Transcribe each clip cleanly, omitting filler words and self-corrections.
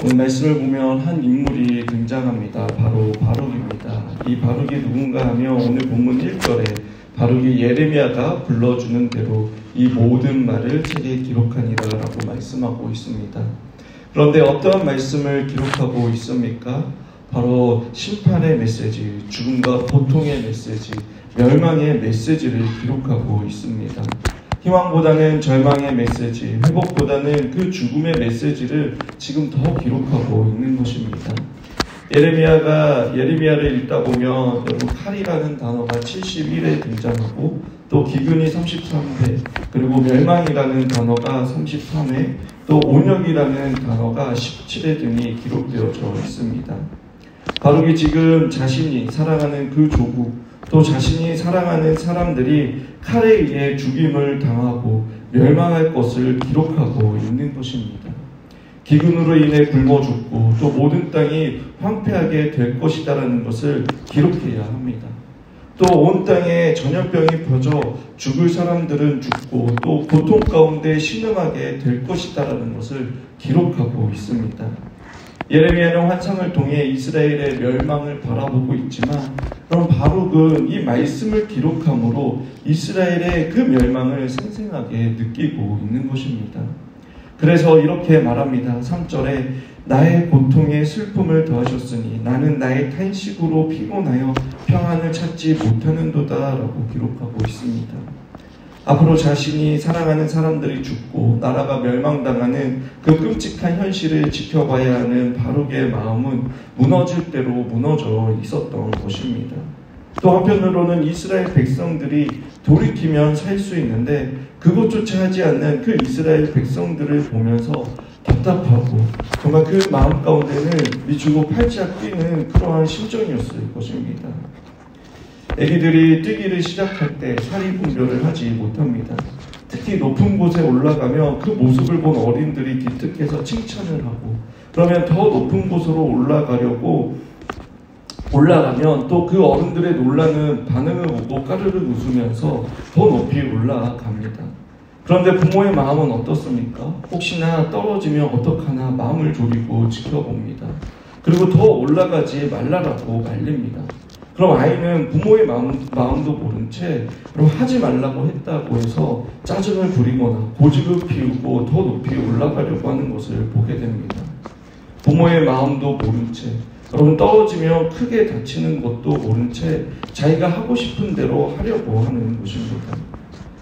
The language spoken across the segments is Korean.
오늘 말씀을 보면 한 인물이 등장합니다. 바로 바룩입니다. 이 바룩이 누군가 하면 오늘 본문 1절에 바룩이 예레미야가 불러주는 대로 이 모든 말을 책에 기록하니라 라고 말씀하고 있습니다. 그런데 어떠한 말씀을 기록하고 있습니까? 바로 심판의 메시지, 죽음과 고통의 메시지, 멸망의 메시지를 기록하고 있습니다. 희망보다는 절망의 메시지, 회복보다는 그 죽음의 메시지를 지금 더 기록하고 있는 것입니다. 예레미야를 읽다 보면 여러분 칼이라는 단어가 71회 등장하고 또 기근이 33회, 그리고 멸망이라는 단어가 33회, 또 온역이라는 단어가 17회 등이 기록되어져 있습니다. 바룩이 지금 자신이 사랑하는 그 조국, 또 자신이 사랑하는 사람들이 칼에 의해 죽임을 당하고 멸망할 것을 기록하고 있는 것입니다. 기근으로 인해 굶어 죽고 또 모든 땅이 황폐하게 될 것이다라는 것을 기록해야 합니다. 또 온 땅에 전염병이 퍼져 죽을 사람들은 죽고 또 고통 가운데 신음하게 될 것이다라는 것을 기록하고 있습니다. 예레미야는 환상을 통해 이스라엘의 멸망을 바라보고 있지만 그럼 바룩은 이 말씀을 기록함으로 이스라엘의 그 멸망을 생생하게 느끼고 있는 것입니다. 그래서 이렇게 말합니다. 3절에 나의 고통에 슬픔을 더하셨으니 나는 나의 탄식으로 피곤하여 평안을 찾지 못하는도다 라고 기록하고 있습니다. 앞으로 자신이 사랑하는 사람들이 죽고 나라가 멸망당하는 그 끔찍한 현실을 지켜봐야 하는 바룩의 마음은 무너질 대로 무너져 있었던 것입니다. 또 한편으로는 이스라엘 백성들이 돌이키면 살 수 있는데 그것조차 하지 않는 그 이스라엘 백성들을 보면서 답답하고 정말 그 마음 가운데는 미치고 팔짝 뛰는 그러한 심정이었을 것입니다. 아기들이 뛰기를 시작할 때 사리 분별을 하지 못합니다. 특히 높은 곳에 올라가면 그 모습을 본 어린들이 기특해서 칭찬을 하고 그러면 더 높은 곳으로 올라가면 또 그 어른들의 놀라는 반응을 보고 까르르 웃으면서 더 높이 올라갑니다. 그런데 부모의 마음은 어떻습니까? 혹시나 떨어지면 어떡하나 마음을 졸이고 지켜봅니다. 그리고 더 올라가지 말라라고 말립니다. 그럼 아이는 부모의 마음도 모른 채 그럼 하지 말라고 했다고 해서 짜증을 부리거나 고집을 피우고 더 높이 올라가려고 하는 것을 보게 됩니다. 부모의 마음도 모른 채 여러분 떨어지면 크게 다치는 것도 모른 채 자기가 하고 싶은 대로 하려고 하는 것입니다.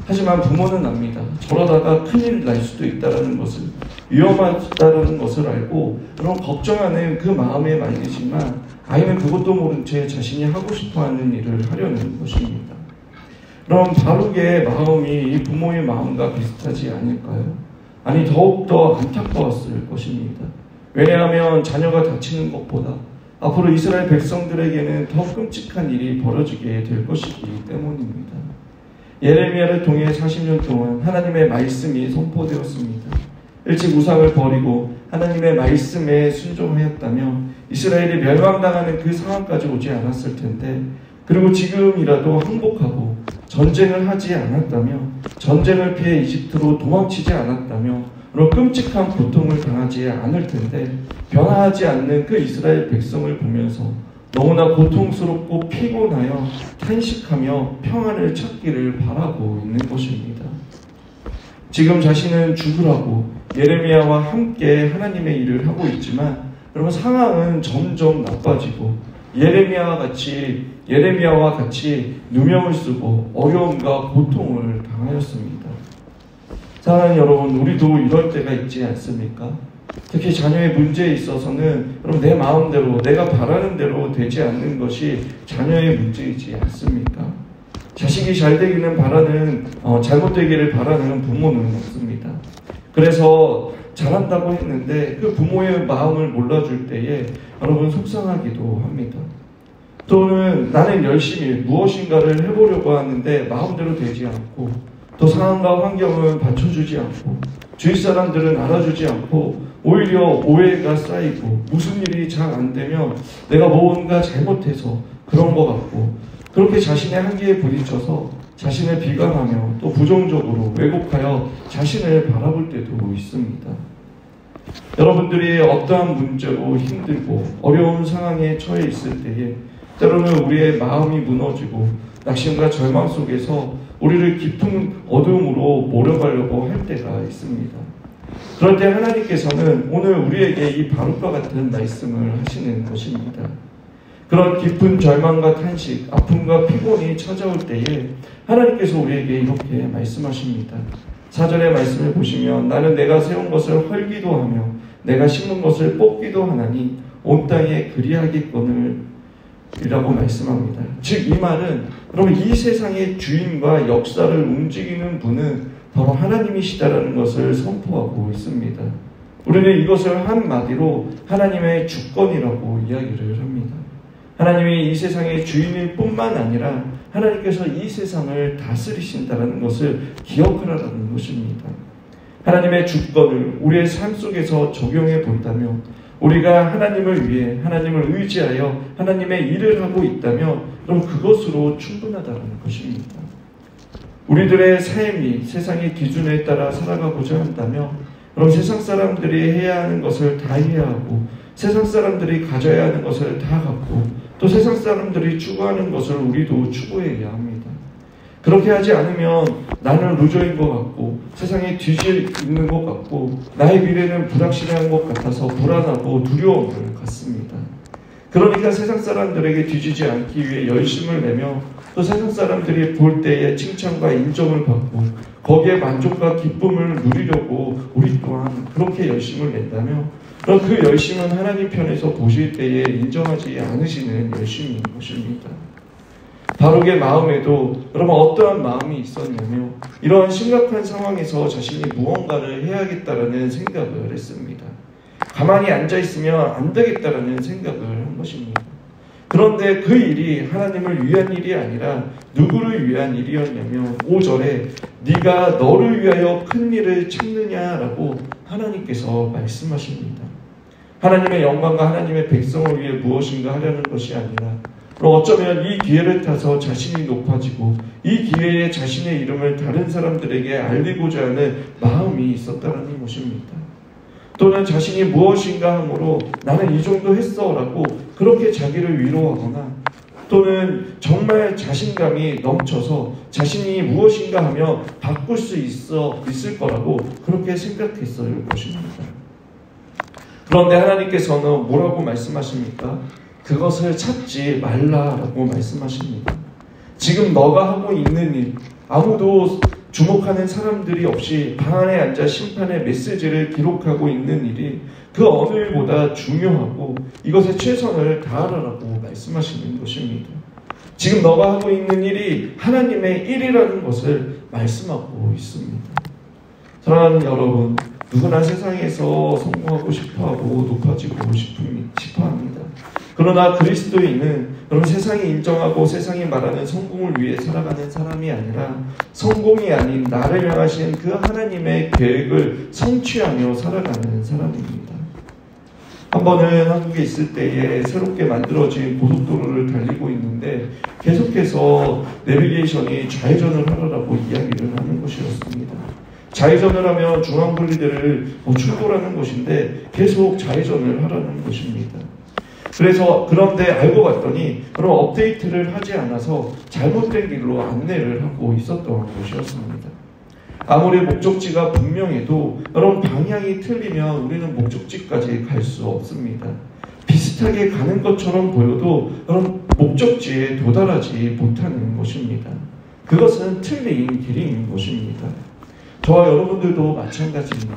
하지만 부모는 압니다. 저러다가 큰일 날 수도 있다는 것을, 위험하다는 것을 알고 그런 걱정하는 그 마음에 말리지만 아이는 그것도 모른 채 자신이 하고 싶어하는 일을 하려는 것입니다. 그럼 바룩의 마음이 이 부모의 마음과 비슷하지 않을까요? 아니 더욱더 안타까웠을 것입니다. 왜냐하면 자녀가 다치는 것보다 앞으로 이스라엘 백성들에게는 더 끔찍한 일이 벌어지게 될 것이기 때문입니다. 예레미야를 통해 40년 동안 하나님의 말씀이 선포되었습니다. 일찍 우상을 버리고 하나님의 말씀에 순종하였다면 이스라엘이 멸망당하는 그 상황까지 오지 않았을 텐데, 그리고 지금이라도 항복하고 전쟁을 하지 않았다면, 전쟁을 피해 이집트로 도망치지 않았다면 그런 끔찍한 고통을 당하지 않을 텐데, 변화하지 않는 그 이스라엘 백성을 보면서 너무나 고통스럽고 피곤하여 탄식하며 평안을 찾기를 바라고 있는 것입니다. 지금 자신은 죽으라고 예레미야와 함께 하나님의 일을 하고 있지만 여러분 상황은 점점 나빠지고 예레미야와 같이 누명을 쓰고 어려움과 고통을 당하였습니다. 사랑하는 여러분, 우리도 이럴 때가 있지 않습니까? 특히 자녀의 문제에 있어서는 여러분 내 마음대로 내가 바라는 대로 되지 않는 것이 자녀의 문제이지 않습니까? 자식이 잘 되기는 바라는 잘못되기를 바라는 부모는 없습니다. 그래서 잘한다고 했는데 그 부모의 마음을 몰라줄 때에 여러분 속상하기도 합니다. 또는 나는 열심히 무엇인가를 해보려고 하는데 마음대로 되지 않고 또 상황과 환경을 받쳐주지 않고 주위 사람들은 알아주지 않고 오히려 오해가 쌓이고 무슨 일이 잘 안 되면 내가 뭔가 잘못해서 그런 것 같고 그렇게 자신의 한계에 부딪혀서 자신을 비관하며 또 부정적으로 왜곡하여 자신을 바라볼 때도 있습니다. 여러분들이 어떠한 문제로 힘들고 어려운 상황에 처해 있을 때에 때로는 우리의 마음이 무너지고 낙심과 절망 속에서 우리를 깊은 어둠으로 몰아가려고 할 때가 있습니다. 그럴 때 하나님께서는 오늘 우리에게 이 바룩과 같은 말씀을 하시는 것입니다. 그런 깊은 절망과 탄식, 아픔과 피곤이 찾아올 때에 하나님께서 우리에게 이렇게 말씀하십니다. 4절의 말씀을 보시면 나는 내가 세운 것을 헐기도 하며 내가 심은 것을 뽑기도 하나니 온 땅에 그리하겠거늘 이라고 말씀합니다. 즉 이 말은 여러분 이 세상의 주인과 역사를 움직이는 분은 바로 하나님이시다라는 것을 선포하고 있습니다. 우리는 이것을 한마디로 하나님의 주권이라고 이야기를 합니다. 하나님이 이 세상의 주인일 뿐만 아니라 하나님께서 이 세상을 다스리신다는 것을 기억하라는 것입니다. 하나님의 주권을 우리의 삶 속에서 적용해 본다면 우리가 하나님을 위해 하나님을 의지하여 하나님의 일을 하고 있다면 그럼 그것으로 충분하다는 것입니다. 우리들의 삶이 세상의 기준에 따라 살아가고자 한다면 그럼 세상 사람들이 해야 하는 것을 다 해야 하고 세상 사람들이 가져야 하는 것을 다 갖고 또 세상 사람들이 추구하는 것을 우리도 추구해야 합니다. 그렇게 하지 않으면 나는 루저인 것 같고 세상에 뒤질 있는 것 같고 나의 미래는 불확실한 것 같아서 불안하고 두려움을 갖습니다. 그러니까 세상 사람들에게 뒤지지 않기 위해 열심을 내며 또 세상 사람들이 볼 때에 칭찬과 인정을 받고 거기에 만족과 기쁨을 누리려고 우리 또한 그렇게 열심을 낸다면 그럼 그 열심은 하나님 편에서 보실 때에 인정하지 않으시는 열심인 것입니다. 바룩의 마음에도 여러분 어떠한 마음이 있었냐며 이러한 심각한 상황에서 자신이 무언가를 해야겠다라는 생각을 했습니다. 가만히 앉아있으면 안 되겠다라는 생각을 한 것입니다. 그런데 그 일이 하나님을 위한 일이 아니라 누구를 위한 일이었냐면 5절에 네가 너를 위하여 큰 일을 찾느냐라고 하나님께서 말씀하십니다. 하나님의 영광과 하나님의 백성을 위해 무엇인가 하려는 것이 아니라 어쩌면 이 기회를 타서 자신이 높아지고 이 기회에 자신의 이름을 다른 사람들에게 알리고자 하는 마음이 있었다는 것입니다. 또는 자신이 무엇인가 함으로 나는 이 정도 했어 라고 그렇게 자기를 위로하거나 또는 정말 자신감이 넘쳐서 자신이 무엇인가 하며 바꿀 수 있을 거라고 그렇게 생각했을 것입니다. 그런데 하나님께서는 뭐라고 말씀하십니까? 그것을 찾지 말라라고 말씀하십니다. 지금 너가 하고 있는 일, 아무도 주목하는 사람들이 없이 방 안에 앉아 심판의 메시지를 기록하고 있는 일이 그 어느 일보다 중요하고 이것에 최선을 다하라고 말씀하시는 것입니다. 지금 너가 하고 있는 일이 하나님의 일이라는 것을 말씀하고 있습니다. 사랑하는 여러분, 누구나 세상에서 성공하고 싶어하고 높아지고 싶어합니다. 그러나 그리스도인은 여러분 세상이 인정하고 세상이 말하는 성공을 위해 살아가는 사람이 아니라 성공이 아닌 나를 향하신 그 하나님의 계획을 성취하며 살아가는 사람입니다. 한 번은 한국에 있을 때에 새롭게 만들어진 고속도로를 달리고 있는데 계속해서 내비게이션이 좌회전을 하라고 이야기를 하는 것이었습니다. 좌회전을 하면 중앙분리대를 출발하는 것인데 계속 좌회전을 하라는 것입니다. 그런데 알고 봤더니 그런 업데이트를 하지 않아서 잘못된 길로 안내를 하고 있었던 것이었습니다. 아무리 목적지가 분명해도 여러분 방향이 틀리면 우리는 목적지까지 갈 수 없습니다. 비슷하게 가는 것처럼 보여도 여러분 목적지에 도달하지 못하는 것입니다. 그것은 틀린 길인 것입니다. 저와 여러분들도 마찬가지입니다.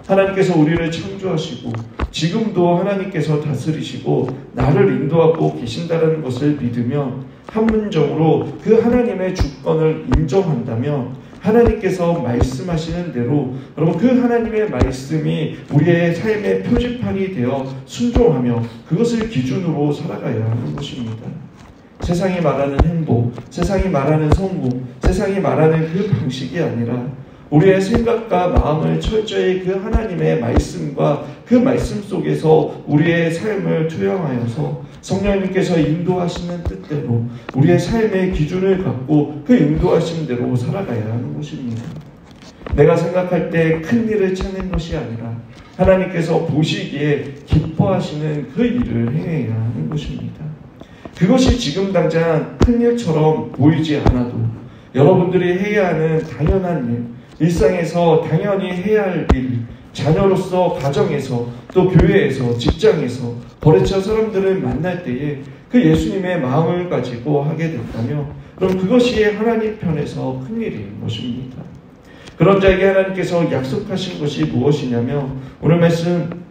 하나님께서 우리를 창조하시고 지금도 하나님께서 다스리시고 나를 인도하고 계신다는 것을 믿으며 한문적으로 그 하나님의 주권을 인정한다면 하나님께서 말씀하시는 대로 여러분 그 하나님의 말씀이 우리의 삶의 표지판이 되어 순종하며 그것을 기준으로 살아가야 하는 것입니다. 세상이 말하는 행복, 세상이 말하는 성공, 세상이 말하는 그 방식이 아니라 우리의 생각과 마음을 철저히 그 하나님의 말씀과 그 말씀 속에서 우리의 삶을 투영하여서 성령님께서 인도하시는 뜻대로 우리의 삶의 기준을 갖고 그 인도하신 대로 살아가야 하는 것입니다. 내가 생각할 때 큰 일을 찾는 것이 아니라 하나님께서 보시기에 기뻐하시는 그 일을 행해야 하는 것입니다. 그것이 지금 당장 큰 일처럼 보이지 않아도 여러분들이 해야 하는 당연한 일, 일상에서 당연히 해야 할 일, 자녀로서 가정에서 또 교회에서 직장에서 거래처 사람들을 만날 때에 그 예수님의 마음을 가지고 하게 된다면 그럼 그것이 하나님 편에서 큰일인 것입니다. 그런 자에게 하나님께서 약속하신 것이 무엇이냐면 오늘 말씀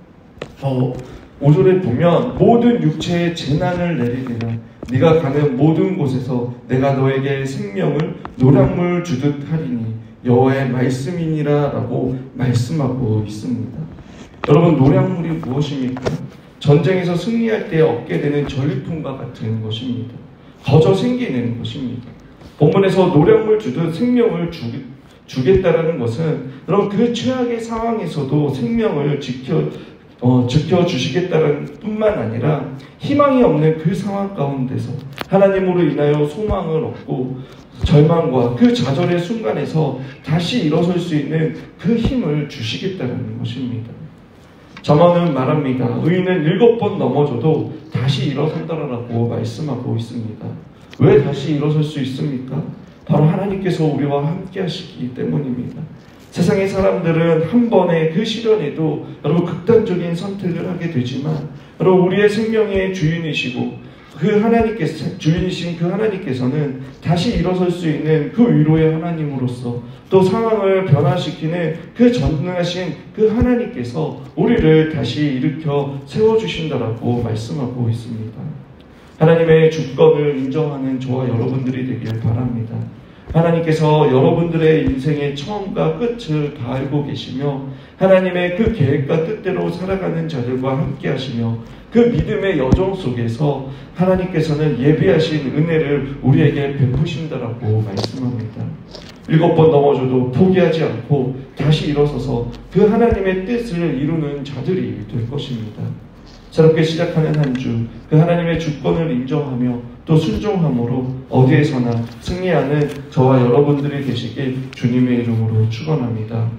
5절에 보면 모든 육체의 재난을 내리리라 네가 가는 모든 곳에서 내가 너에게 생명을 노량물 주듯 하리니 여호와의 말씀이니라 라고 말씀하고 있습니다. 여러분 노량물이 무엇입니까? 전쟁에서 승리할 때 얻게 되는 전리품과 같은 것입니다. 거저 생기는 것입니다. 본문에서 노량물 주듯 생명을 주겠다라는 것은 여러분 그 최악의 상황에서도 생명을 지켜주시겠다는 뿐만 아니라 희망이 없는 그 상황 가운데서 하나님으로 인하여 소망을 얻고 절망과 그 좌절의 순간에서 다시 일어설 수 있는 그 힘을 주시겠다는 것입니다. 잠언은 말합니다. 의인은 7번 넘어져도 다시 일어선다라고 말씀하고 있습니다. 왜 다시 일어설 수 있습니까? 바로 하나님께서 우리와 함께 하시기 때문입니다. 세상의 사람들은 한 번의 그 시련에도 여러분 극단적인 선택을 하게 되지만 여러분 우리의 생명의 주인이시고 주인이신 그 하나님께서는 다시 일어설 수 있는 그 위로의 하나님으로서 또 상황을 변화시키는 그 전능하신 그 하나님께서 우리를 다시 일으켜 세워주신다라고 말씀하고 있습니다. 하나님의 주권을 인정하는 저와 여러분들이 되길 바랍니다. 하나님께서 여러분들의 인생의 처음과 끝을 다 알고 계시며 하나님의 그 계획과 뜻대로 살아가는 자들과 함께 하시며 그 믿음의 여정 속에서 하나님께서는 예비하신 은혜를 우리에게 베푸신다라고 말씀합니다. 7번 넘어져도 포기하지 않고 다시 일어서서 그 하나님의 뜻을 이루는 자들이 될 것입니다. 새롭게 시작하는 한 주, 그 하나님의 주권을 인정하며 또 순종함으로 어디에서나 승리하는 저와 여러분들이 되시길 주님의 이름으로 축원합니다.